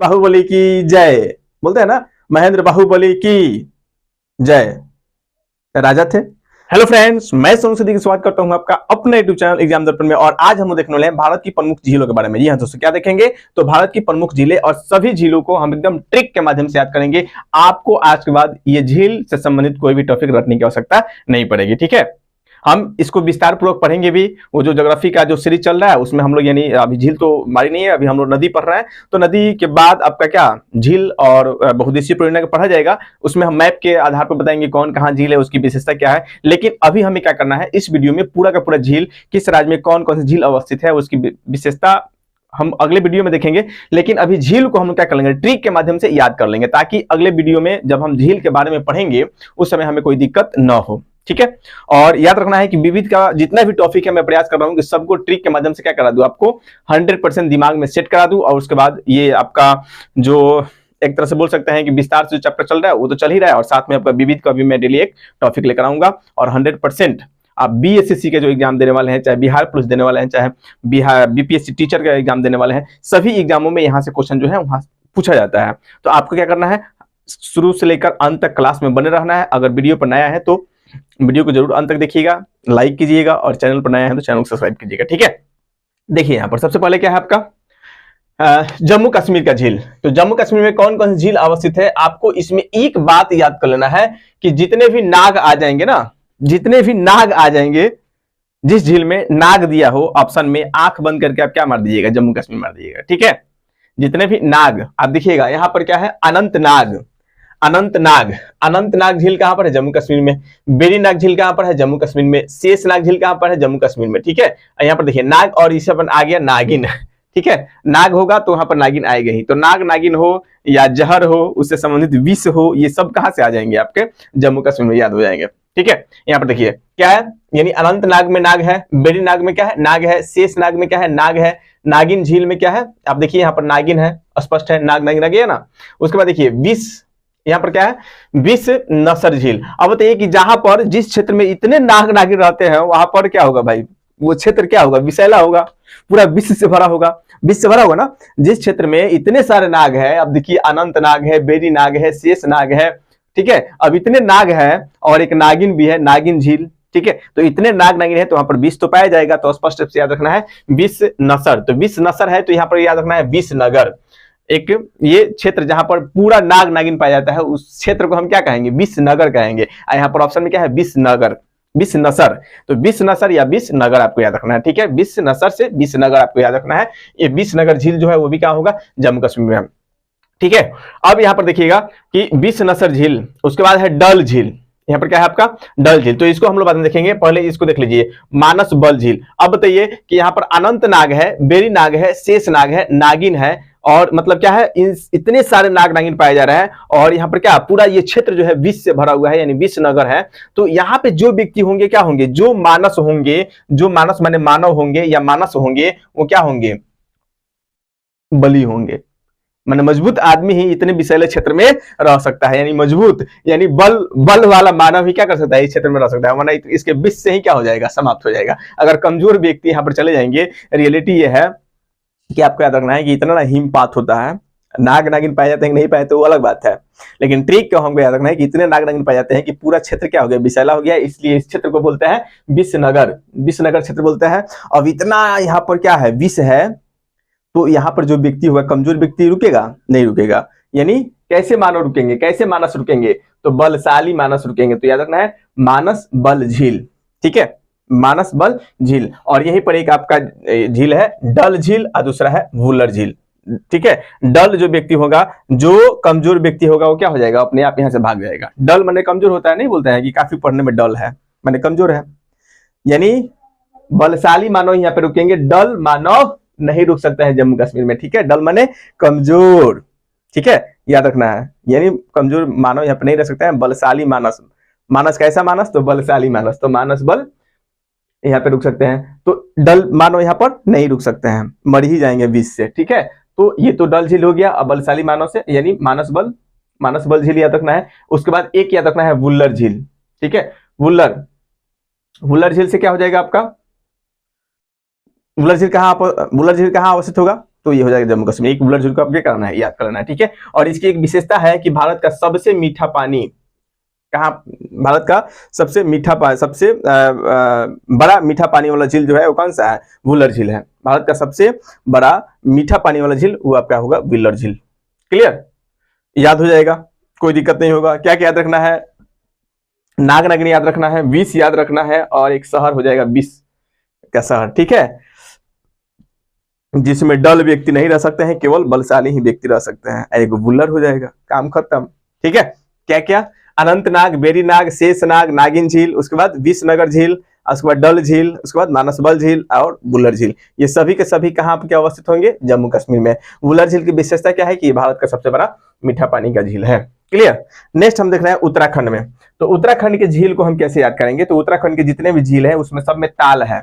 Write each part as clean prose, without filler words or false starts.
बाहुबली की जय बोलते हैं ना, महेंद्र बाहुबली की जय राजा थे। हेलो फ्रेंड्स, मैं सोनू सिद्दीकी स्वागत करता हूं आपका अपने यूट्यूब चैनल एग्जाम दर्पण में। और आज हम देखने वाले हैं भारत की प्रमुख झीलों के बारे में। जी हाँ दोस्तों, क्या देखेंगे तो भारत की प्रमुख झीलें और सभी झीलों को हम एकदम ट्रिक के माध्यम से याद करेंगे। आपको आज के बाद ये झील से संबंधित कोई भी टॉपिक रटने की आवश्यकता नहीं पड़ेगी, ठीक है। हम इसको विस्तार पूर्वक पढ़ेंगे भी। वो जो ज्योग्राफी का जो सीरीज चल रहा है उसमें हम लोग यानी अभी झील तो हमारी नहीं है, अभी हम लोग नदी पढ़ रहे हैं। तो नदी के बाद आपका क्या झील और बहुउद्देशीय परियोजना का पढ़ा जाएगा। उसमें हम मैप के आधार पर बताएंगे कौन कहाँ झील है, उसकी विशेषता क्या है। लेकिन अभी हमें क्या करना है, इस वीडियो में पूरा का पूरा झील किस राज्य में कौन कौन सी झील अवस्थित है उसकी विशेषता हम अगले वीडियो में देखेंगे। लेकिन अभी झील को हम क्या कर लेंगे, ट्रिक के माध्यम से याद कर लेंगे, ताकि अगले वीडियो में जब हम झील के बारे में पढ़ेंगे उस समय हमें कोई दिक्कत न हो, ठीक है। और याद रखना है कि विविध का जितना भी टॉपिक है मैं प्रयास कर रहा हूं कि सबको ट्रिक के माध्यम से क्या करा दूं, आपको 100% दिमाग में सेट करा दूं। और उसके बाद ये आपका जो एक तरह से बोल सकते हैं कि विस्तार से जो चैप्टर चल रहा है वो तो चल ही रहा है, और साथ में आपका विविध का भी मैं डेली एक टॉपिक लेकर आऊंगा। और 100% आप बीएसएससी के जो एग्जाम देने वाले हैं, चाहे बिहार पुलिस देने वाले हैं, चाहे बिहार बीपीएससी टीचर का एग्जाम देने वाले हैं, सभी एग्जामों में यहाँ से क्वेश्चन जो है वहां पूछा जाता है। तो आपको क्या करना है, शुरू से लेकर अंत तक क्लास में बने रहना है। अगर वीडियो पर नया है तो वीडियो को जरूर अंत तक देखिएगा, लाइक कीजिएगा, और चैनल पर नया है तो चैनल को सब्सक्राइब कीजिएगा, ठीक है। देखिए यहाँ पर सबसे पहले क्या है आपका जम्मू कश्मीर का झील। तो जम्मू कश्मीर में कौन कौन सी झील अवस्थित है, आपको इसमें एक बात याद कर लेना है कि जितने भी नाग आ जाएंगे ना, जितने भी नाग आ जाएंगे, जिस झील में नाग दिया हो ऑप्शन में, आंख बंद करके आप क्या मार दीजिएगा, जम्मू कश्मीर मार दीजिएगा, ठीक है। जितने भी नाग आप देखिएगा यहाँ पर क्या है, अनंतनाग। अनंतनाग, अनंतनाग झील कहां पर है, जम्मू कश्मीर में। बेरीनाग झील कहां पर है, जम्मू कश्मीर में। शेषनाग झील कहां पर है, जम्मू कश्मीर में, ठीक है। यहाँ पर देखिए नाग और इसे अपन आ गया नागिन, ठीक है। नाग होगा तो वहां पर नागिन आएगा ही। तो नाग नागिन हो या जहर हो, उससे संबंधित विष हो, ये सब कहां से आ जाएंगे, आपके जम्मू कश्मीर में याद हो जाएंगे, ठीक है। यहाँ पर देखिए क्या है, यानी अनंतनाग में नाग है, बेरीनाग में क्या है, नाग है, शेषनाग में क्या है, नाग है, नागिन झील में क्या है, आप देखिए यहाँ पर नागिन है, स्पष्ट है, नाग नागिन आ गया ना। उसके बाद देखिए विष, यहाँ पर क्या है, विष नसर झील। अब बताइए कि जहां पर जिस क्षेत्र में इतने नाग नागिन रहते हैं वहां पर क्या होगा भाई, वो क्षेत्र क्या होगा, विषैला होगा, पूरा विष से भरा होगा, विष से भरा होगा ना। जिस क्षेत्र में इतने सारे नाग है, अब देखिए अनंत नाग है, बेरी नाग है, शेष नाग है, ठीक है। अब इतने नाग है और एक नागिन भी है, नागिन झील, ठीक है। तो इतने नाग नागिन है तो वहां पर विष तो पाया जाएगा। तो स्पष्ट रूप से याद रखना है विष नसर। तो विष नसर है तो यहाँ पर याद रखना है विष नगर। एक ये क्षेत्र जहां पर पूरा नाग नागिन पाया जाता है उस क्षेत्र को हम क्या कहेंगे, विष नगर कहेंगे। यहाँ पर ऑप्शन में क्या है, विष नगर, विष नसर। तो विष नसर या विष नगर आपको याद रखना है, ठीक है। विष नसर से विष नगर आपको याद रखना है। ये विष नगर झील जो है वो भी क्या होगा, जम्मू कश्मीर में, ठीक है। अब यहाँ पर देखिएगा कि विष नसर झील, उसके बाद है डल झील। यहाँ पर क्या है आपका, डल झील। तो इसको हम लोग बाद में देखेंगे, पहले इसको देख लीजिए, मानस बल झील। अब बताइए कि यहाँ पर अनंत नाग है, बेरी नाग है, शेष नाग है, नागिन है, और मतलब क्या है, इतने सारे नाग नागिन पाए जा रहे हैं। और यहाँ पर क्या पूरा ये क्षेत्र जो है विष से भरा हुआ है, यानी विष नगर है। तो यहाँ पे जो व्यक्ति होंगे क्या होंगे, जो मानस होंगे, जो मानस माने मानव होंगे या मानस होंगे, वो क्या होंगे, बली होंगे। माने मजबूत आदमी ही इतने विषैले क्षेत्र में रह सकता है, यानी मजबूत यानी बल वाला मानव ही क्या कर सकता है, इस क्षेत्र में रह सकता है, वरना इसके विष से ही क्या हो जाएगा, समाप्त हो जाएगा। अगर कमजोर व्यक्ति यहाँ पर चले जाएंगे, रियलिटी ये है कि आपको याद रखना है कि इतना ना हिमपात होता है, नाग नागिन पाए जाते हैं कि नहीं पाए तो वो अलग बात है। लेकिन ट्रिक को हमको याद रखना है कि इतने नाग नागिन पाए जाते हैं कि पूरा क्षेत्र क्या हो गया, विषैला हो गया। इसलिए इस क्षेत्र को बोलते हैं विषनगर, विषनगर क्षेत्र बोलते हैं। अब इतना यहाँ पर क्या है, विष है, तो यहाँ पर जो व्यक्ति होगा, कमजोर व्यक्ति रुकेगा नहीं, रुकेगा। यानी कैसे मानव रुकेंगे, कैसे मानस रुकेंगे, तो बलशाली मानस रुकेंगे। तो याद रखना है मानस बल झील, ठीक है, मानस बल झील। और यहीं पर एक आपका झील है डल झील और दूसरा है वुलर झील, ठीक है। डल जो व्यक्ति होगा, जो कमजोर व्यक्ति होगा, वो क्या हो जाएगा, अपने आप यहाँ से भाग जाएगा। डल माने कमजोर होता है, नहीं बोलते हैं कि काफी पढ़ने में डल है, माने कमजोर है। यानी बलशाली मानव यहाँ पे रुकेंगे, डल मानव नहीं रुक सकता है जम्मू कश्मीर में, ठीक है। डल माने कमजोर, ठीक है, याद रखना है। यानी कमजोर मानव यहाँ पे नहीं रह सकता है, बलशाली मानस। मानस कैसा मानस, तो बलशाली मानस, तो मानस बल यहाँ पे रुक सकते हैं। तो डल मानव यहाँ पर नहीं रुक सकते हैं, मर ही जाएंगे विष से, ठीक है। तो ये तो डल झील हो गया। अब बलशाली मानव से यानी मानस बल झील याद रखना है। उसके बाद एक याद रखना है वुलर झील, ठीक है। वुलर झील से क्या हो जाएगा आपका, वुलर झील कहाँ अवस्थित होगा, तो ये हो जाएगा जम्मू कश्मीर। एक वुलर झील को आपको करना है, याद करना है, ठीक है। और इसकी एक विशेषता है कि भारत का सबसे मीठा पानी कहाँ, भारत का सबसे मीठा पानी, सबसे बड़ा मीठा पानी वाला झील जो है वो कौन सा है, वुलर झील है। भारत का सबसे बड़ा मीठा पानी वाला झील वो आपका होगा वुलर झील। क्लियर, याद हो जाएगा, कोई दिक्कत नहीं होगा। क्या क्या याद रखना है, नागनगनी याद रखना है, विष याद रखना है, और एक शहर हो जाएगा विष का शहर, ठीक है, जिसमें डल व्यक्ति नहीं रह सकते हैं, केवल बलशाली ही व्यक्ति रह सकते हैं। एक वुलर हो जाएगा, काम खत्म, ठीक है। क्या क्या, अनंतनाग, बेरीनाग, शेषनाग, नागिन झील, उसके बाद विषनगर झील, उसके बाद डल झील, उसके बाद मानसबल झील और वुलर झील। ये सभी के सभी कहाँ पे अवस्थित होंगे, जम्मू कश्मीर में। वुलर झील की विशेषता क्या है कि भारत का सबसे बड़ा मीठा पानी का झील है। क्लियर। नेक्स्ट हम देख रहे हैं उत्तराखंड में। तो उत्तराखंड के झील को हम कैसे याद करेंगे, तो उत्तराखंड के जितने भी झील है उसमें सब में ताल है।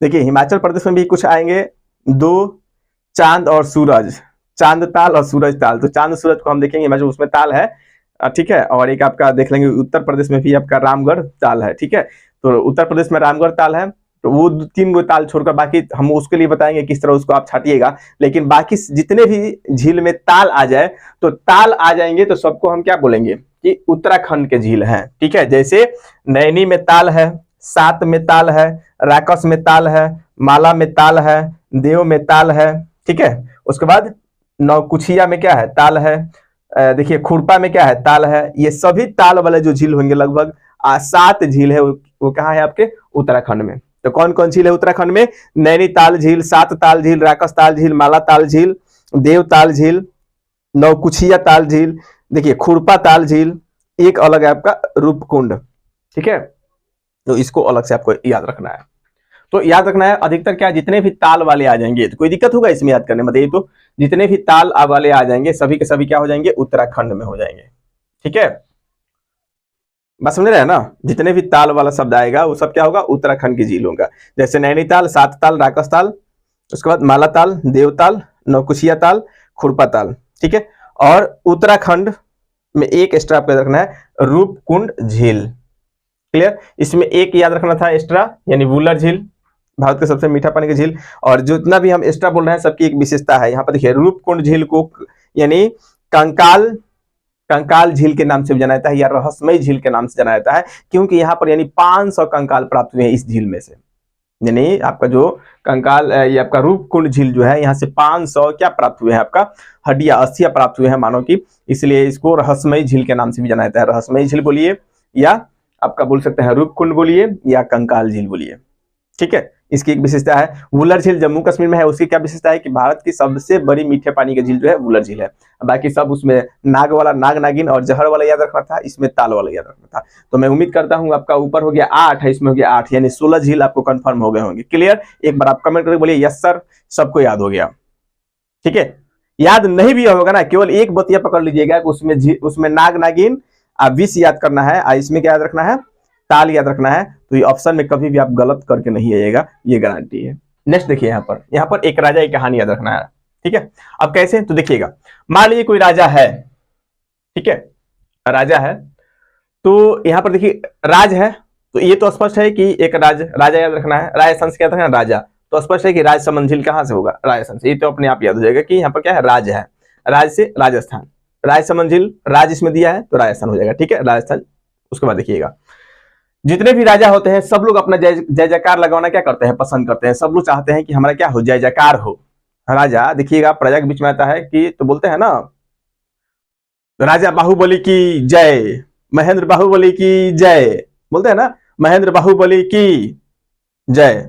देखिए हिमाचल प्रदेश में भी कुछ आएंगे, दो चांद और सूरज, चांद ताल और सूरज ताल। तो चांद सूरज को हम देखेंगे हिमाचल, उसमें ताल है, ठीक है। और एक आपका देख लेंगे उत्तर प्रदेश में भी आपका रामगढ़ ताल है, ठीक है। तो उत्तर प्रदेश में रामगढ़ ताल है, तो वो 3 गो ताल छोड़कर बाकी हम उसके लिए बताएंगे किस तरह उसको आप छाटिएगा। लेकिन बाकी जितने भी झील में ताल आ जाए, तो ताल आ जाएंगे तो सबको हम क्या बोलेंगे कि उत्तराखंड के झील हैं, ठीक है। जैसे नैनी में ताल है, सात में ताल है, राकस में ताल है, माला में ताल है, देव में ताल है, ठीक है। उसके बाद नौकुचिया में क्या है, ताल है। देखिए खुरपा में क्या है, ताल है। ये सभी ताल वाले जो झील होंगे लगभग 7 झील है, वो कहाँ है आपके उत्तराखंड में। तो कौन कौन झील है उत्तराखंड में, नैनीताल झील, सात ताल झील, राकस ताल झील, माला ताल झील, देव ताल झील, नौकुचिया ताल झील, देखिए खुरपा ताल झील, एक अलग है आपका रूपकुंड, ठीक है। तो इसको अलग से आपको याद रखना है। तो याद रखना है अधिकतर क्या, जितने भी ताल वाले आ जाएंगे, तो कोई दिक्कत होगा इसमें याद करने में, बताइए तो। जितने भी ताल वाले आ जाएंगे सभी के सभी क्या हो जाएंगे, उत्तराखंड में हो जाएंगे, ठीक है। बात समझ रहे हैं ना, जितने भी ताल वाला शब्द आएगा वो सब क्या होगा, उत्तराखंड की झील होगा। जैसे नैनीताल, सात ताल, राकस ताल, उसके बाद माला ताल, देवताल, नौकुचिया ताल, खुरपा ताल, ठीक है। और उत्तराखंड में एक एक्स्ट्रा आपको रखना है, रूपकुंड झील। क्लियर, इसमें एक याद रखना था एक्स्ट्रा, यानी वुलर झील, भारत के सबसे मीठा पानी की झील। और जितना भी हम एक्स्ट्रा बोल रहे हैं सबकी एक विशेषता है। यहाँ पर देखिए रूपकुंड झील को यानी कंकाल झील के नाम से भी जाना जाता है, या रहस्यमय झील के नाम से जाना जाता है, क्योंकि यहाँ पर यानी 500 कंकाल प्राप्त हुए हैं इस झील में से। यानी आपका जो कंकाल, ये आपका रूपकुंड झील जो है, यहाँ से 500 क्या प्राप्त हुए हैं, आपका हड्डियां, अस्थियां प्राप्त हुए हैं मानव की, इसलिए इसको रहस्यमय झील के नाम से भी जाना जाता है। रहस्यमय झील बोलिए, या आपका बोल सकते हैं रूपकुंड बोलिए, या कंकाल झील बोलिए, ठीक है। इसकी एक विशेषता है। वुलर झील जम्मू कश्मीर में है, उसकी क्या विशेषता है कि भारत की सबसे बड़ी मीठे पानी की झील जो है वुलर झील है। बाकी सब उसमें नाग वाला, नाग नागिन और जहर वाला याद रखना था, इसमें ताल वाला याद रखना था। तो मैं उम्मीद करता हूं आपका ऊपर हो गया 8 है, इसमें हो गया 8, यानी 16 झील आपको कंफर्म हो गए होंगे। क्लियर, एक बार आप कमेंट करके बोलिए यस सर, सबको याद हो गया, ठीक है। याद नहीं भी होगा ना, केवल एक बतिया पकड़ लीजिएगा, उसमें नाग नागिन विष याद करना है, इसमें क्या याद रखना है, ताल याद रखना है। तो ये ऑप्शन में कभी भी आप गलत करके नहीं आइएगा, ये गारंटी है। नेक्स्ट देखिए, यहाँ पर एक राजा की कहानी याद रखना है, ठीक है। अब कैसे, तो देखिएगा, मान लीजिए कोई राजा है, ठीक है, राजा है। तो यहाँ पर देखिए राज है, तो ये तो स्पष्ट है कि एक राजा याद रखना है, राजस्थान से क्या रखना है, राजा। तो स्पष्ट है कि राजसमंद झील कहाँ से होगा, राजस्थान से। ये तो अपने आप याद हो जाएगा कि यहाँ पर क्या है, राज है, राज से राजस्थान, राजसमंद झील, राज इसमें दिया है तो राजस्थान हो जाएगा, ठीक है, राजस्थान। उसके बाद देखिएगा, जितने भी राजा होते हैं सब लोग अपना जय जयकार लगाना क्या करते हैं, पसंद करते हैं। सब लोग चाहते हैं कि हमारा क्या हो, जय जयकार हो। राजा देखिएगा प्रजा के बीच में आता है कि, तो बोलते हैं ना, राजा बाहुबली की जय, महेंद्र बाहुबली की जय, बोलते हैं ना, महेंद्र बाहुबली की जय।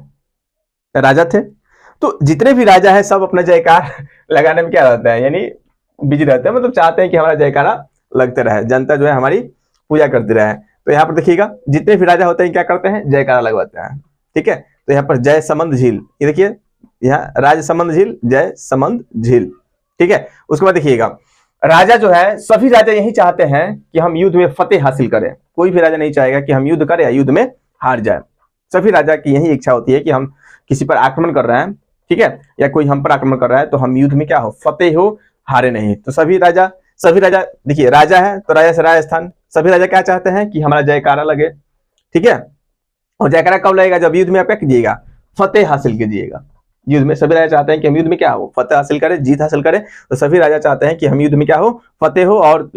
राजा थे, तो जितने भी राजा है सब अपना जयकार लगाने में क्या रहता है, यानी बिजी रहते हैं, मतलब चाहते हैं कि हमारा जयकारा लगते रहे, जनता जो है हमारी पूजा करती रहे। तो यहाँ पर देखिएगा जितने भी राजा होते हैं क्या करते हैं, जयकारा लगवाते हैं, ठीक है। तो यहाँ पर जय समंद झील, ये देखिए यहाँ राजसमंद झील, जय समंद झील, ठीक है। उसके बाद देखिएगा, राजा जो है, सभी राजा यही चाहते हैं कि हम युद्ध में फतेह हासिल करें। कोई भी राजा नहीं चाहेगा कि हम युद्ध करें या युद्ध में हार जाए। सभी राजा की यही इच्छा होती है कि हम किसी पर आक्रमण कर रहे हैं, ठीक है, या कोई हम पर आक्रमण कर रहा है, तो हम युद्ध में क्या हो, फतेह हो, हारे नहीं। तो सभी राजा देखिए, राजा है तो राजा से राजस्थान, सभी राजा क्या चाहते हैं कि हमारा जयकारा लगे, ठीक है। और जयकारा कब लगेगा, जब युद्ध में आप क्या कीजिएगा, फतेह हासिल कीजिएगा, युद्ध में सभी राजा चाहते हैं कि हम युद्ध में क्या हो, फतेह हासिल करें, जीत हासिल करें। तो सभी राजा चाहते हैं कि हम युद्ध में क्या हो, फतेह हो। और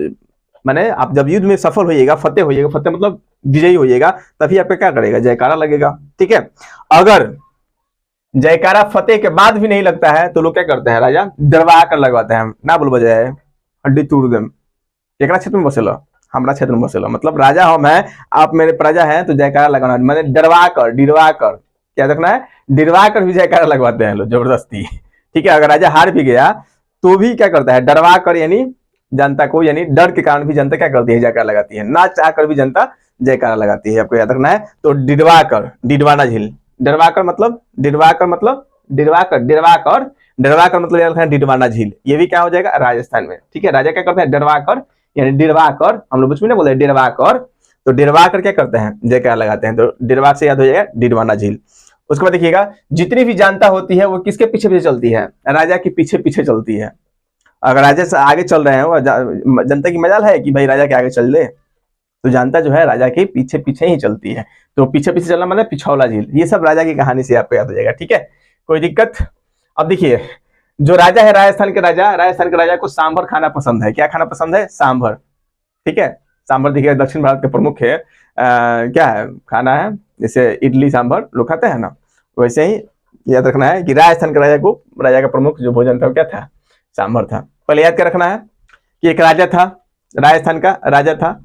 माने आप जब युद्ध में सफल होइएगा, फतेह होइएगा, फतेह मतलब विजयी होइएगा, तभी आपका क्या करेगा, जयकारा लगेगा। ठीक है, अगर जयकारा फतेह के बाद भी नहीं लगता है तो लोग क्या करते हैं, राजा डरवा कर लगवाते हैं, ना बोल बजाय हड्डी तोड़ देम, एक क्षेत्र में बसेला, हमारा क्षेत्र में बसेला, मतलब राजा हम है, आप मेरे प्रजा हैं, तो जयकारा लगाना, मैंने डरवा कर, डिरवा कर, क्या रखना है, डिरवा कर भी जयकारा लगवाते हैं लोग जबरदस्ती। ठीक है, अगर राजा हार भी गया तो भी क्या करता है, डरवा कर, यानी जनता को, यानी डर के कारण भी जनता क्या करती है, जयकारा लगाती है, ना चाह कर भी जनता जयकारा लगाती है, आपको याद रखना है। तो डिडवा कर, डिडवाना झील, डरवा कर मतलब, डिडवा कर मतलब, डिडवा कर, डिडवा कर, डरवा कर मतलब याद रखना है डिडवाना झील, ये भी क्या हो जाएगा, राजस्थान में। ठीक है, राजा क्या करते हैं, डरवा कर, यानी डिरवा कर, हम लोग बचपन में बोले डिरवा कर, तो डिरवा कर क्या करते हैं, जयकारा लगाते हैं, तो डिरवा से याद हो जाएगा डिडवाना झील। उसके बाद देखिएगा, जितनी भी जनता होती है वो किसके पीछे पीछे चलती है, राजा के पीछे पीछे चलती है। अगर राजा से आगे चल रहे हैं, जनता की मजाल है कि भाई राजा के आगे चल ले, तो जनता जो है राजा के पीछे पीछे ही चलती है। तो पीछे पीछे चलना मतलब पिछौला झील, ये सब राजा की कहानी से आपको याद हो जाएगा। ठीक है, कोई दिक्कत। अब देखिए, जो राजा है राजस्थान के राजा को सांभर खाना पसंद है, क्या खाना पसंद है, सांभर। ठीक है, सांभर देखिए दक्षिण भारत के प्रमुख है, क्या है खाना है, जैसे इडली सांभर लोग खाते हैं ना, वैसे ही याद रखना है कि राजस्थान के राजा का प्रमुख जो भोजन था वो क्या था, सांभर था। पहले याद क्या रखना है कि एक राजा था, राजस्थान का राजा था,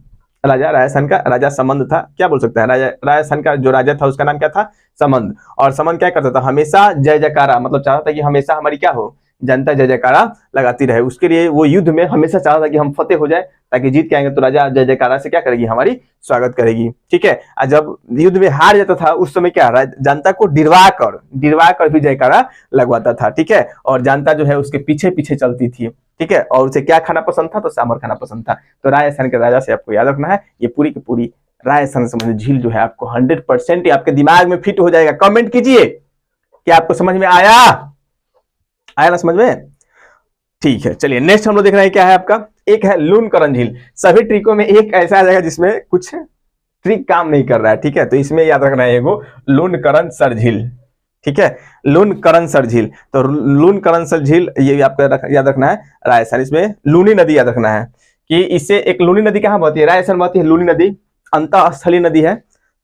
राजस्थान का राजा समंद था, क्या बोल सकते हैं, राजस्थान का जो राजा था उसका नाम क्या था, समंद। और समंद क्या करता था, हमेशा जय जयकारा, मतलब चाहता था कि हमेशा हमारी क्या हो, जनता जय जयकारा लगाती रहे। उसके लिए वो युद्ध में हमेशा चाहता था कि हम फतेह हो जाए, ताकि जीत के आएंगे तो राजा जय जयकारा से क्या करेगी, हमारी स्वागत करेगी। ठीक है, और जब युद्ध में हार जाता था उस समय क्या, जनता को डिरवा कर भी जयकारा लगवाता था। ठीक है, और जनता जो है उसके पीछे पीछे चलती थी। ठीक है, और उसे क्या खाना पसंद था, तो सांभर खाना पसंद था। तो राजस्थान के राजा से आपको याद रखना है, ये पूरी की पूरी राजस्थान से संबंधित झील जो है आपको 100% आपके दिमाग में फिट हो जाएगा। कमेंट कीजिए कि आपको समझ में आया, आया ना समझ में। ठीक है, चलिए नेक्स्ट हम लोग देख रहे हैं क्या है आपका, एक है लूनकरण झील। सभी ट्रिकों में एक ऐसा आ जाएगा जिसमें कुछ ट्रिक काम नहीं कर रहा है। ठीक है, तो इसमें याद रखना है एगो लूनकरण सर झील। ठीक है, लूनकरण सर झील, तो लूनकरण सर झील ये आपको याद रखना है राजस्थान। इसमें लूनी नदी याद रखना है कि इससे एक लूनी नदी कहां बहती है, राजस्थान बहती है लूनी नदी, अंतःस्थलीय नदी है,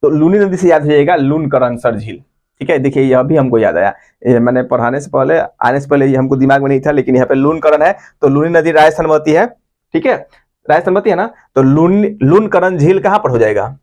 तो लूनी नदी से याद हो जाएगा लूनकरण सर झील। ठीक है, देखिए यह भी हमको याद आया, मैंने पढ़ाने से पहले, आने से पहले ये हमको दिमाग में नहीं था, लेकिन यहाँ पे लूनकरण है, तो लूनी नदी राजस्थान बहती है। ठीक है, राजस्थान बहती है ना, तो लूनकरण झील कहां पर हो जाएगा,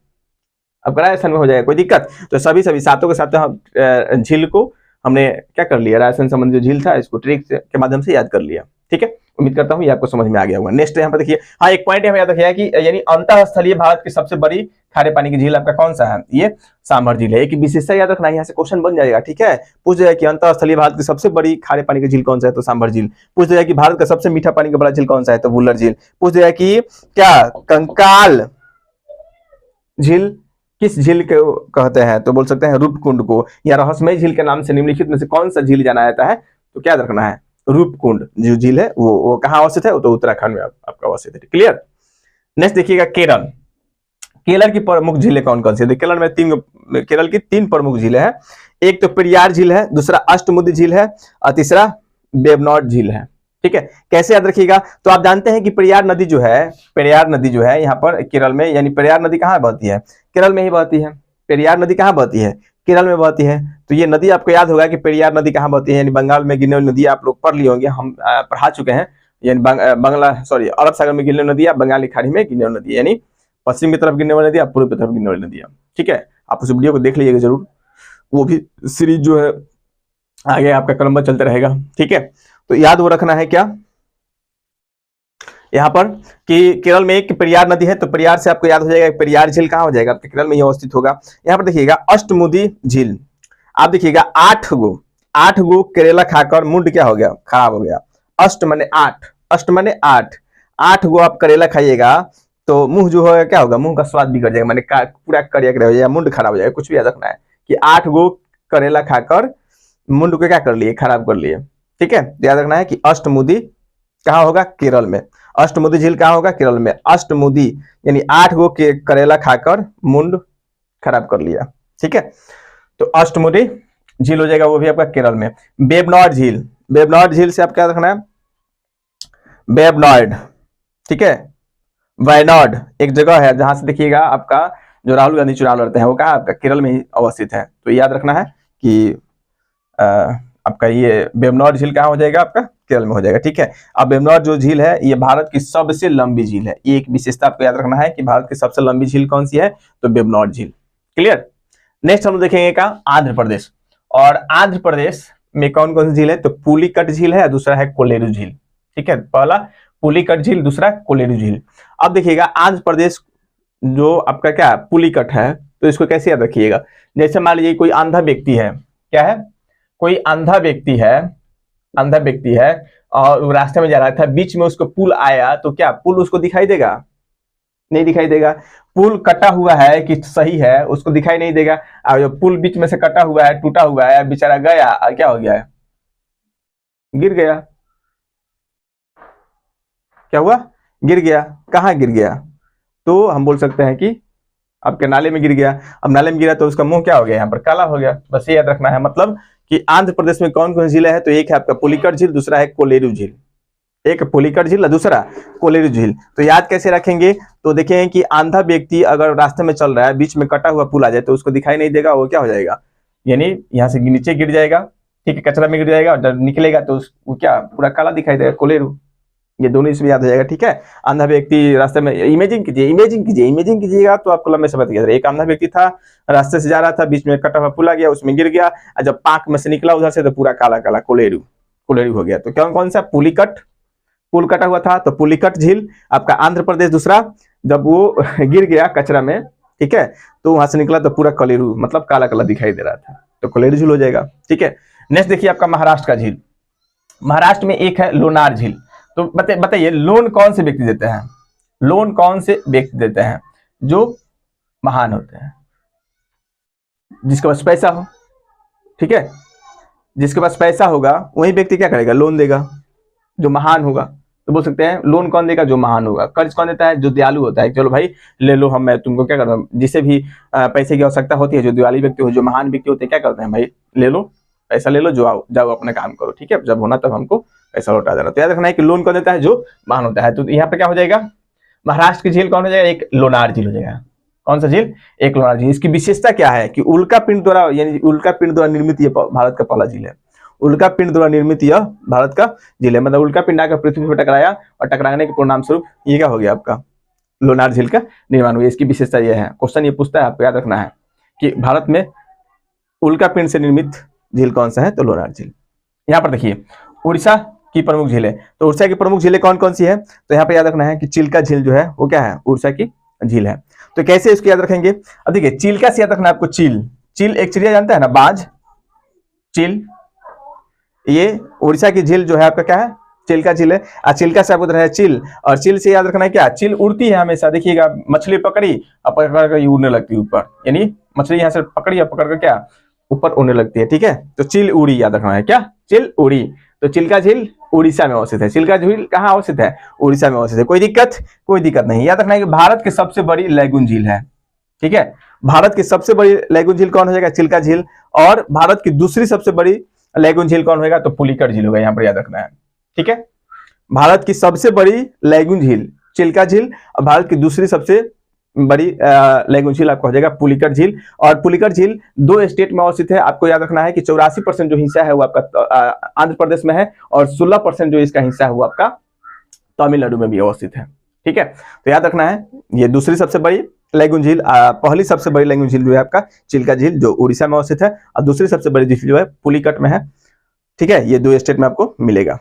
अब राजस्थान में हो जाएगा, कोई दिक्कत। तो सभी सातों के साथ झील को हमने क्या कर लिया, राजस्थान संबंधी जो झील था इसको ट्रिक के माध्यम से याद कर लिया। ठीक है, उम्मीद करता हूँ ये आपको समझ में आ गया होगा। नेक्स्ट यहाँ पर देखिए, हाँ एक पॉइंट हमें याद रखिएगा कि यानी अंतःस्थलीय भारत की सबसे बड़ी खारे पानी की झील आपका कौन सा है, ये सांभर झील है। एक विशेषता याद रखना, यहाँ से क्वेश्चन बन जाएगा। ठीक है, पूछ जाएगा कि अंतःस्थलीय भारत की सबसे बड़ी खारे पानी की झील कौन सा है, तो सांभर झील। पूछ जाएगा कि भारत का सबसे मीठा पानी का बड़ा झील कौन सा है, तो वुलर झील। पूछ जाएगा कि क्या कंकाल झील किस झील को कहते हैं, तो बोल सकते हैं रूपकुंड को, या रहस्यमय झील के नाम से निम्नलिखित में से कौन सा झील जाना जाता है, तो क्या रखना है, रूपकुंड जो झील है वो कहाँ अवस्थित है, वो तो उत्तराखंड में आपका अवस्थित है। क्लियर। नेक्स्ट देखिएगा केरल, केरल की प्रमुख झीलें कौन कौन सी है, केरल की 3 प्रमुख झीलें हैं। एक तो पेरियार झील है, दूसरा अष्टमुदी झील है, और तीसरा वेबनॉट झील है। ठीक है, कैसे याद रखिएगा, तो आप जानते हैं कि पेरियार नदी जो है यहाँ पर केरल में, यानी पेरियार नदी कहाँ बहती है, केरल में ही बहती है। पेरियार नदी कहाँ बहती है, केरल में बहती है। तो ये नदी आपको याद होगा कि पेरियार नदी कहाँ बहती है, यानी बंगाल में गिरने वाली नदी, आप लोग पढ़ लिए होंगे, हम पढ़ा चुके हैं, यानी अरब सागर में गिरने वाली नदी, बंगाली खाड़ी में गिरने वाली नदी, यानी पश्चिम की तरफ गिरने वाली नदी, पूर्व की तरफ गिरने वाली नदी। ठीक है, आप उस वीडियो को देख लीजिएगा जरूर, वो भी सीरीज जो है आगे आपका क्रमबद्ध चलते रहेगा। ठीक है, तो याद वो रखना है क्या यहाँ पर कि केरल में एक पेरियार नदी है, तो पेरियार से आपको याद हो जाएगा पेरियार झील कहाँ हो जाएगा, आपके केरल में ही अवस्थित होगा। यहाँ पर देखिएगा अष्टमुदी झील, आप देखिएगा 8 गो करेला खाकर मुंड क्या हो गया, खराब हो गया। अष्ट माने 8, 8 गो आप करेला खाइएगा तो मुंह जो होगा क्या होगा, मुंह का स्वाद बिगड़ जाएगा, माने पूरा करिया हो जाएगा, मुंड खराब हो जाएगा। कुछ भी याद रखना है कि 8 गो करेला खाकर मुंड को क्या कर लिए, खराब कर लिए। ठीक है, याद रखना है कि अष्टमुदी कहाँ होगा, केरल में। अष्टमुदी झील कहाँ होगा, केरल में। अष्टमुदी यानी 8 गो करेला खाकर मुंड खराब कर लिया। ठीक है, तो अष्टमुदी झील हो जाएगा, वो भी आपका केरल में। बेबनॉड झील, बेबनॉड झील से आप क्या रखना है, बेबनॉड, ठीक है। वायनाड एक जगह है जहां से देखिएगा आपका जो राहुल गांधी चुनाव लड़ते हैं वो कहाँ आपका केरल में ही अवस्थित है। तो याद रखना है कि आपका ये बेबनॉड झील कहाँ हो जाएगा, आपका केरल में हो जाएगा, ठीक है। अब बेबनॉड जो झील है ये भारत की सबसे लंबी झील है। ये एक विशेषता आपको याद रखना है कि भारत की सबसे लंबी झील कौन सी है, तो बेबनॉड झील। क्लियर। नेक्स्ट हम लोग देखेंगे का आंध्र प्रदेश, और आंध्र प्रदेश में कौन कौन सी झील है, तो पुलिकट झील है, दूसरा है कोलेरू झील, ठीक है। पहला पुलिकट झील, दूसरा कोलेरू झील। अब देखिएगा आंध्र प्रदेश जो आपका क्या पुलिकट है, तो इसको कैसे याद रखिएगा, जैसे मान लीजिए कोई अंधा व्यक्ति है, क्या है, कोई अंधा व्यक्ति है, अंधा व्यक्ति है और वो रास्ते में जा रहा था, बीच में उसको पुल आया, तो क्या पुल उसको दिखाई देगा, नहीं दिखाई देगा। पुल कटा हुआ है कि सही है उसको दिखाई नहीं देगा। और जो पुल बीच में से कटा हुआ है, टूटा हुआ है, बेचारा गया, क्या हो गया है, गिर गया। क्या हुआ, गिर गया। कहाँ गिर गया, तो हम बोल सकते हैं कि आपके नाले में गिर गया। अब नाले में गिरा तो उसका मुंह क्या हो गया, यहाँ पर काला हो गया। बस ये याद रखना है, मतलब कि आंध्र प्रदेश में कौन कौन सी झील है, तो एक है आपका पुलिकट झील, दूसरा है कोलेरू झील। एक पुलिकट झील, दूसरा कोलेरू झील। तो याद कैसे रखेंगे, तो देखें कि अंधा व्यक्ति अगर रास्ते में चल रहा है, बीच में कटा हुआ पुल आ जाए तो उसको दिखाई नहीं देगा, वो क्या हो जाएगा, यानी यहाँ से नीचे गिर जाएगा, ठीक है, कचरा में गिर जाएगा, और जब निकलेगा तो वो क्या पूरा काला दिखाई देगा, कोलेरू। ये दोनों इसमें याद हो जाएगा, ठीक है। अंधा व्यक्ति रास्ते में, इमेजिन कीजिए, इमेजिन कीजिएगा तो आपको लंबे समय तक। एक अंधा व्यक्ति था, रास्ते से जा रहा था, बीच में कटा हुआ पुल आ गया, उसमें गिर गया, और जब पाक में से निकला उधर से तो पूरा काला काला कोलेरू, कोलेरू हो गया। तो कौन कौन सा, पुलिकट, पुल कटा हुआ था तो पुलिकट झील आपका आंध्र प्रदेश, दूसरा जब वो गिर गया कचरा में, ठीक है, तो वहां से निकला तो पूरा कोलेरू, मतलब काला काला दिखाई दे रहा था, तो कोलेरू झील हो जाएगा, ठीक है। नेक्स्ट देखिए आपका महाराष्ट्र का झील। महाराष्ट्र में एक है लोनार झील। तो बताइए लोन कौन से व्यक्ति देते हैं, लोन कौन से व्यक्ति देते हैं, जो महान होते हैं, जिसके पास पैसा हो, ठीक है, जिसके पास पैसा होगा वही व्यक्ति क्या करेगा, लोन देगा, जो महान होगा। तो बोल सकते हैं लोन कौन देगा, जो महान होगा। कर्ज कौन देता है, जो दयालु होता है, चलो भाई ले लो, हम मैं तुमको क्या करता हूँ, जिसे भी पैसे की आवश्यकता होती है, जो दयालु व्यक्ति हो, जो महान व्यक्ति होते हैं, क्या करते हैं, भाई ले लो पैसा, ले लो, जो आओ जाओ अपना काम करो, ठीक है, जब होना तब हमको पैसा लौटा देना। तो याद रखना है कि लोन कौन देता है, जो महान होता है। तो यहाँ पे क्या हो जाएगा, महाराष्ट्र की झील कौन हो जाएगा, एक लोनार झील हो जाएगा। कौन सा झील, एक लोनार झील। इसकी विशेषता क्या है कि उल्का पिंड द्वारा, यानी उल्का पिंड द्वारा निर्मित ये भारत का पहला झील है। उल्का पिंड द्वारा निर्मित यह भारत का झील है, मतलब उल्का पिंड आकर पृथ्वी पर टकराया और टकराने के परिणाम स्वरूप ये क्या हो गया, आपका लोनार झील का निर्माण हुआ। इसकी विशेषता यह है, क्वेश्चन ये पूछता है, आपको याद रखना है कि भारत में उल्का पिंड से निर्मित झील कौन सा है, तो लोनार झील। यहाँ पर देखिए उड़ीसा की प्रमुख झील है, तो उड़ीसा की प्रमुख झीलें कौन कौन सी है, तो यहाँ पे याद रखना है कि चिल्का झील जो है वो क्या है, उड़ीसा की झील है। तो कैसे इसको याद रखेंगे, अब देखिए चिल्का से याद रखना है आपको, चील, चील एक चिड़िया जानता है ना, बाज, चील, ये उड़ीसा की झील जो है आपका क्या है, चिल्का झील है। और चिल्का से आपको है चिल, और चिल से याद रखना है क्या, चिल उड़ती है हमेशा। देखिएगा मछली पकड़ी और पकड़ कर उड़ने लगती है ऊपर, यानी मछली यहाँ से पकड़ी और पकड़ कर क्या ऊपर उड़ने लगती है, ठीक है। तो चिल उड़ी याद रखना है, क्या, चिल उड़ी। तो चिल्का झील उड़ीसा में अवस्थित है। चिल्का झील कहाँ अवस्थित है, उड़ीसा में अवस्थित है। कोई दिक्कत नहीं। याद रखना है कि भारत की सबसे बड़ी लैगून झील है, ठीक है। भारत की सबसे बड़ी लैगून झील कौन हो जाएगा, चिल्का झील। और भारत की दूसरी सबसे बड़ी लैगून झील कौन होगा, तो पुलिकट झील होगा, यहाँ पर याद रखना है, ठीक है। भारत की सबसे बड़ी लैगून झील चिल्का झील, और भारत की दूसरी सबसे बड़ी लैगून झील आपको हो जाएगा पुलिकट झील। और पुलिकट झील 2 स्टेट में अवस्थित है। आपको याद रखना है कि 84% जो हिस्सा है वो आपका आंध्र प्रदेश में है, और 16% जो इसका हिस्सा है वो आपका तमिलनाडु में भी अवस्थित है, ठीक है। तो याद रखना है ये दूसरी सबसे बड़ी लैगून झील, पहली सबसे बड़ी लैगून झील जो है आपका चिल्का झील जो उड़ीसा में अवस्थित है, और दूसरी सबसे बड़ी झील जो है पुलिकट में है, ठीक है। ये 2 स्टेट में आपको मिलेगा।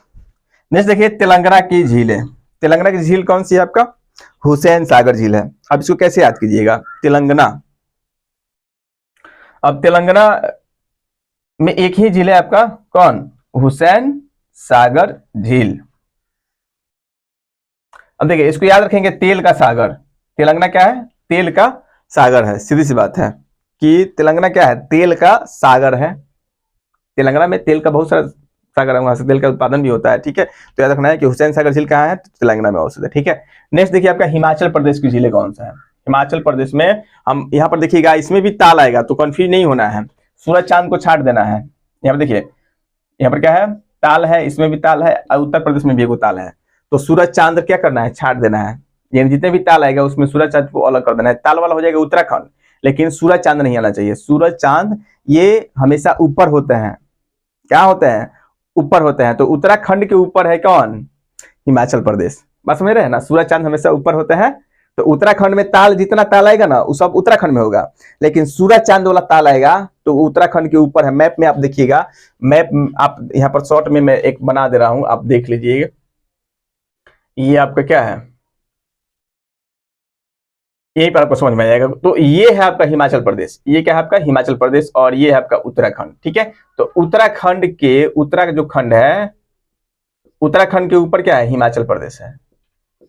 नेक्स्ट देखिए तेलंगाना की झील है। तेलंगाना की झील कौन सी है, आपका हुसैन सागर झील है। अब इसको कैसे याद कीजिएगा, तेलंगाना, अब तेलंगाना में एक ही झील है आपका, कौन, हुसैन सागर झील। अब देखिए इसको याद रखेंगे, तेल का सागर। तेलंगाना क्या है, तेल का सागर है। सीधी सी बात है कि तेलंगाना क्या है, तेल का सागर है। तेलंगाना में तेल का बहुत सारा सागर है, वहां से तेल का उत्पादन भी होता है, ठीक है। तो याद रखना है कि हुसैन सागर झील कहाँ है, तो तेलंगाना में अवस्थित है, ठीक है। नेक्स्ट देखिए आपका हिमाचल प्रदेश की झीलें कौन सा है। हिमाचल प्रदेश में हम यहाँ पर देखिएगा, इसमें भी ताल आएगा तो कंफ्यूज नहीं होना है। सूरज चांद को छाट देना है। यहाँ पर देखिए, यहाँ पर क्या है, ताल है, इसमें भी ताल है और उत्तर प्रदेश में भी एक ताल है। तो सूरज चांद क्या करना है, छाट देना है। यानी जितने भी ताल आएगा उसमें सूरज चांद को अलग कर देना है। ताल वाला हो जाएगा उत्तराखंड, लेकिन सूरज चांद नहीं आना चाहिए। सूरज चांद ये हमेशा ऊपर होते हैं। क्या होते हैं, ऊपर होते हैं। तो उत्तराखंड के ऊपर है कौन, हिमाचल प्रदेश। बस समझ रहे हैं ना, सूरज चांद हमेशा ऊपर होते हैं। तो उत्तराखंड में ताल, जितना ताल आएगा ना वो सब उत्तराखंड में होगा, लेकिन सूरज चांद वाला ताल आएगा तो उत्तराखंड के ऊपर है। मैप में आप देखिएगा, मैप आप यहाँ पर शॉर्ट में मैं एक बना दे रहा हूं, आप देख लीजिएगा। ये आपका क्या है, यही पर आपको समझ में आ जाएगा। तो ये है आपका हिमाचल प्रदेश, ये क्या है आपका हिमाचल प्रदेश, और ये है आपका उत्तराखंड। ठीक है, तो उत्तराखंड के उत्तरा जो खंड है, उत्तराखंड के ऊपर क्या है, हिमाचल प्रदेश है।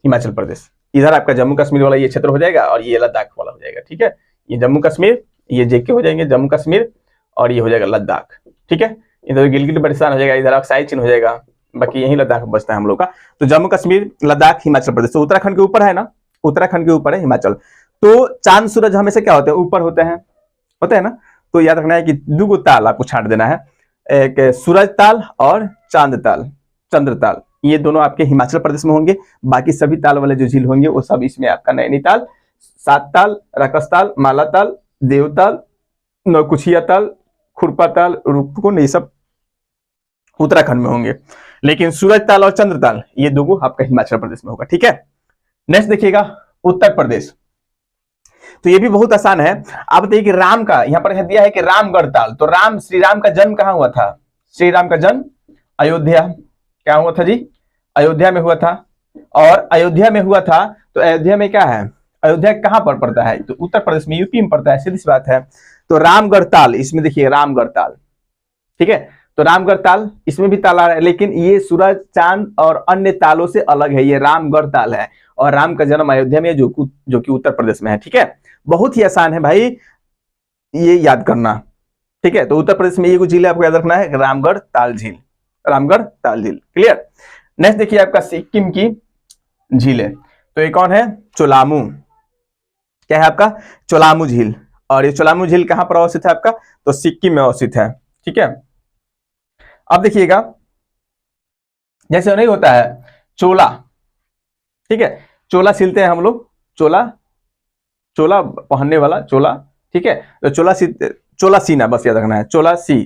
हिमाचल प्रदेश इधर आपका जम्मू कश्मीर वाला ये क्षेत्र हो जाएगा, और ये लद्दाख वाला हो जाएगा। ठीक है, ये जम्मू कश्मीर, ये जेके हो जाएंगे जम्मू कश्मीर, और ये हो जाएगा लद्दाख। ठीक है, इधर गिलगित बाल्टिस्तान हो जाएगा, इधर अक्साई चीन हो जाएगा, बाकी यही लद्दाख बचता है हम लोग का। तो जम्मू कश्मीर, लद्दाख, हिमाचल प्रदेश। तो उत्तराखंड के ऊपर है ना, उत्तराखंड के ऊपर है हिमाचल। तो चांद सूरज हमेशा क्या होते हैं, ऊपर होते हैं, होते हैं ना। तो याद रखना है कि दो ताल आपको छाट देना है, एक सूरज ताल और चांद ताल, चंद्र ताल। ये दोनों आपके हिमाचल प्रदेश में होंगे। बाकी सभी ताल वाले जो झील होंगे वो सब इसमें आपका नैनीताल, सात ताल, राकस ताल, माला ताल, देवताल, नौकुचिया ताल, खुरपा ताल, रूपकुंड, ये सब उत्तराखंड में होंगे। लेकिन सूरज ताल और चंद्र ताल ये दोनों आपका हिमाचल प्रदेश में होगा। ठीक है, नेक्स्ट देखिएगा उत्तर प्रदेश। तो ये भी बहुत आसान है। आप बताइए कि राम का यहाँ पर दिया है कि रामगढ़ ताल। तो राम, श्री राम का जन्म कहाँ हुआ था, श्री राम का जन्म अयोध्या, क्या हुआ था जी, अयोध्या में हुआ था। और अयोध्या में हुआ था, तो अयोध्या में क्या है, अयोध्या कहां पर पड़ता है, तो उत्तर प्रदेश में, यूपी में पड़ता है, सीधी सी बात है। तो रामगढ़ ताल, इसमें देखिए रामगढ़ ताल। ठीक है, तो रामगढ़ ताल, इसमें भी ताल आ रहा है, लेकिन ये सूरज चांद और अन्य तालों से अलग है। ये रामगढ़ ताल है, और राम का जन्म अयोध्या में, जो कि उत्तर प्रदेश में है। ठीक है, बहुत ही आसान है भाई, ये याद करना। ठीक है, तो उत्तर प्रदेश में ये झील आपको याद रखना है, रामगढ़ ताल झील, रामगढ़ ताल झील। क्लियर। नेक्स्ट देखिए आपका सिक्किम की झील है। तो ये कौन है, चोलामू, क्या है आपका, चोलामू झील। और ये चोलामू झील कहां पर अवस्थित है आपका, तो सिक्किम में अवस्थित है। ठीक है, अब देखिएगा, जैसे नहीं होता है चोला, ठीक है, चोला सिलते हैं हम लोग, चोला, चोला पहनने वाला चोला। ठीक है, तो चोला सीना, बस याद रखना है, चोला सी,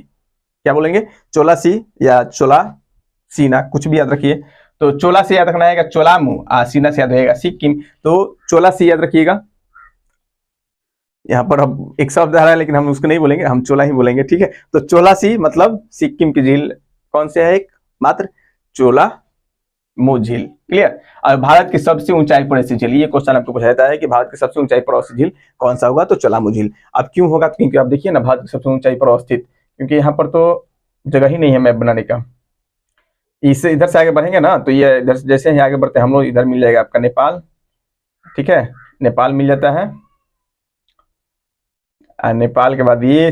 क्या बोलेंगे, चोला सी या चोला सीना, कुछ भी याद रखिए। तो चोला से याद रखना है चोलामू, सीना से याद रहेगा सिक्किम। तो चोला से याद रखिएगा। यहाँ पर हम एक शब्द आ रहा है, लेकिन हम उसको नहीं बोलेंगे, हम चोला ही बोलेंगे। ठीक है, तो चोला सी मतलब सिक्किम की झील कौन से है, एक मात्र चोला मू झील। क्लियर। और भारत की सबसे ऊंचाई पर स्थित झील, ये क्वेश्चन आपको पूछा जाता है कि भारत की सबसे ऊंचाई पर स्थित झील कौन सा होगा, तो चोलामू झील। अब क्यों होगा, क्योंकि आप देखिए ना, भारत की सबसे ऊंचाई पर स्थित, क्योंकि यहाँ पर तो जगह ही नहीं है मैप बनाने का। इससे इधर से आगे बढ़ेंगे ना, तो ये इधर जैसे ही आगे बढ़ते हैं हम लोग, इधर मिल जाएगा आपका नेपाल। ठीक है, नेपाल मिल जाता है, और नेपाल के बाद ये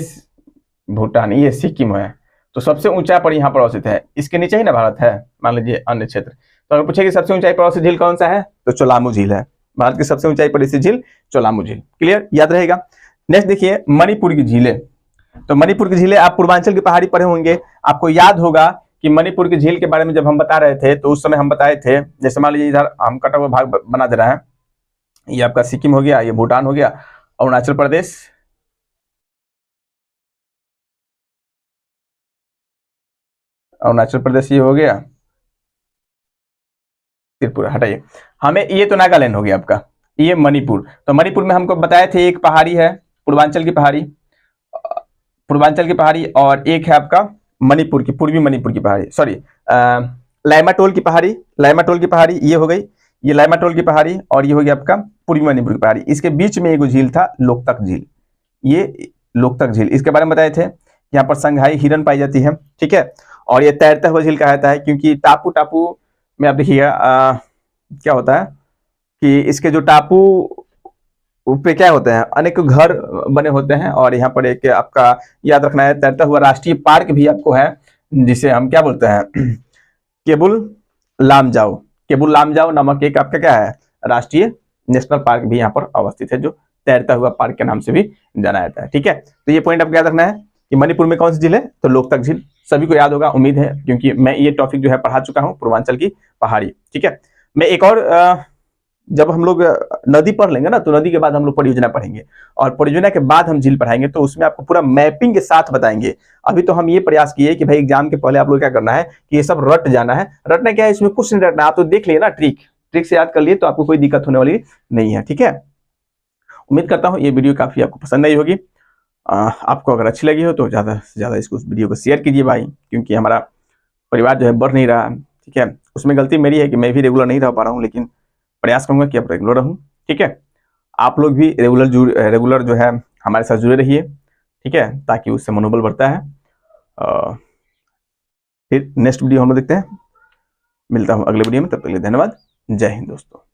भूटान, ये सिक्किम है। तो सबसे ऊंचा पर यहाँ पर अवस्थित है, इसके नीचे ही ना भारत है, मान लीजिए अन्य क्षेत्र। तो अगर पूछे कि सबसे ऊंचाई पर अवस्थित झील कौन सा है, तो चोलामू झील है, भारत की सबसे ऊंचाई पर स्थित झील चोलामू झील। क्लियर, याद रहेगा। नेक्स्ट देखिए मणिपुर की झीलें। तो मणिपुर की झीलें आप पूर्वांचल की पहाड़ी पढ़े होंगे, आपको याद होगा कि मणिपुर की झील के बारे में जब हम बता रहे थे, तो उस समय हम बताए थे, जैसे मान लीजिए इधर हम कटा हुआ भाग बना दे रहे हैं, ये आपका सिक्किम हो गया, ये भूटान हो गया, अरुणाचल प्रदेश, अरुणाचल प्रदेश ये हो गया, त्रिपुरा, हटाइए, हमें ये तो नागालैंड हो गया आपका, ये मणिपुर। तो मणिपुर में हमको बताए थे एक पहाड़ी है, पूर्वांचल की पहाड़ी, पूर्वांचल की पहाड़ी, और एक है आपका मणिपुर की, पूर्वी मणिपुर की पहाड़ी, सॉरी लाइमाटोल की पहाड़ी, लाइमाटोल की पहाड़ी ये हो गई, ये लाइमाटोल की पहाड़ी, और ये हो गया आपका पूर्वी मणिपुर की पहाड़ी। इसके बीच में एक झील था, लोकतक झील, ये लोकतक झील, इसके बारे में बताए थे। यहाँ पर संघाई हिरन पाई जाती है। ठीक है, और ये तैरता हुआ झील कहता है, क्योंकि टापू टापू में आप देखिएगा क्या होता है कि इसके जो टापू पे क्या होते हैं, अनेक घर बने होते हैं। और यहाँ पर एक आपका याद रखना है, तैरता हुआ राष्ट्रीय पार्क भी आपको है, जिसे हम क्या बोलते हैं, केबुल लामजाओ, केबुल लामजाओ नामक एक आपका क्या है, राष्ट्रीय नेशनल पार्क भी यहाँ पर अवस्थित है, जो तैरता हुआ पार्क के नाम से भी जाना जाता है। ठीक है, तो ये पॉइंट आपको याद रखना है। कि मणिपुर में कौन सी झील है, तो लोकतक झील। सभी को याद होगा, उम्मीद है, क्योंकि मैं ये टॉपिक जो है पढ़ा चुका हूँ, पूर्वांचल की पहाड़ी। ठीक है, मैं एक और जब हम लोग नदी पढ़ लेंगे ना, तो नदी के बाद हम लोग परियोजना पढ़ेंगे, और परियोजना के बाद हम झील पढ़ाएंगे, तो उसमें आपको पूरा मैपिंग के साथ बताएंगे। अभी तो हम ये प्रयास किए कि भाई एग्जाम के पहले आप लोग क्या करना है कि ये सब रट जाना है। रटना क्या है, इसमें कुछ नहीं रटना, आप तो देख लिए ना, ट्रिक से याद कर लिए, तो आपको कोई दिक्कत होने वाली नहीं है। ठीक है, उम्मीद करता हूँ ये वीडियो काफी आपको पसंद आई होगी। आपको अगर अच्छी लगी हो तो ज़्यादा से ज़्यादा इसको वीडियो को शेयर कीजिए भाई, क्योंकि हमारा परिवार जो है बढ़ नहीं रहा। ठीक है, उसमें गलती मेरी है कि मैं भी रेगुलर नहीं रह पा रहा हूँ, लेकिन प्रयास करूंगा कि अब रेगुलर रहूँ। ठीक है, आप लोग भी रेगुलर जो है हमारे साथ जुड़े रहिए। ठीक है, ताकि उससे मनोबल बढ़ता है। फिर नेक्स्ट वीडियो हम लोग देखते हैं, मिलता हूँ अगले वीडियो में, तब तक के लिए धन्यवाद। जय हिंद दोस्तों।